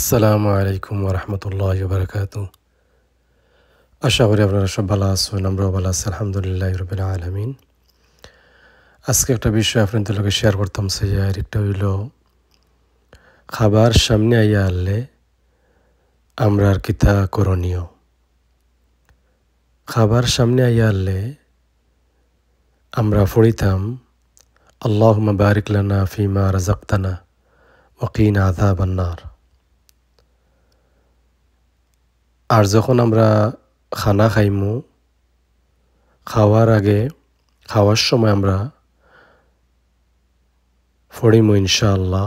আসসালামু আলাইকুম ওরহমতুল্লাহি ওয়াবারাকাতুহু। আশা করি আপনারা সব ভালো আছেন, আমরাও ভালো আছি আলহামদুলিল্লাহি রাব্বিল আলামিন। আজকে একটা বিষয় আপনাদের লগে শেয়ার করতাম চাই, আর একটা হইল খাবার সামনে আইয়া আনলে আমরা আর কিতা করণীয়। খাবার সামনে আইয়া আনলে আমরা পড়িতাম আল্লাহুম্মা বারিক লানা ফিমা রাযাকতানা ওয়া কিনা আযাবান নার। আর যখন আমরা খানা খাইমু, খাওয়ার আগে খাওয়ার সময় আমরা পড়িমু ইনশাআল্লাহ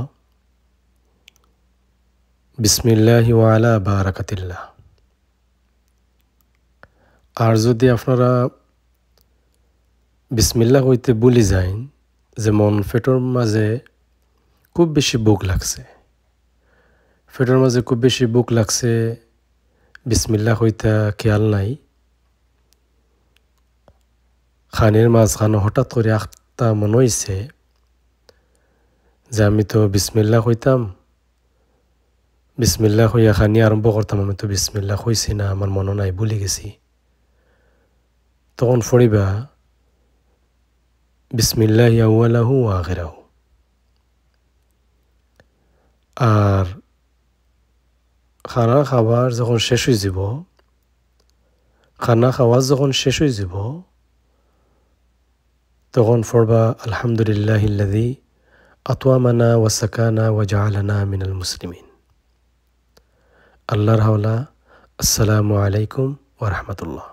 বিসমিল্লাহি ওয়া আলা বারাকাতিল্লাহ। আর যদি আপনারা বিসমিল্লাহ কইতে ভুলি যাইন, যেমন পেটের মাঝে খুব বেশি ভুক লাগছে, পেটের মাঝে খুব বেশি ভুক লাগছে, বিসমিল্লাহ কইতা খেয়াল নাই, খানের মাঝখানে হঠাৎ করে একটা মনে হইছে যে আমি তো বিসমিল্লাহ কইতাম, বিসমিল্লাহ হইয়া খানি আরম্ভ করতাম, আমি তো বিসমিল্লাহ কইছি না, আমার মনে নাই, ভুলে গেছি। তখন পড়িবা বিসমিল্লাহি আউয়ালাহু ওয়া আখিরাহু। আর খানা খাওয়ার যখন শেষ হয়ে যাব, খানা খাওয়া যখন শেষ হয়ে যাব, তখন পড়বা আলহামদুলিল্লাহিল্লাযী আতওয়ামানা ওয়া সাকানা ওয়া জাআলানা মিনাল মুসলিমিন। আল্লাহর হাওলা। আসসালামু আলাইকুম ওয়া রাহমাতুল্লাহ।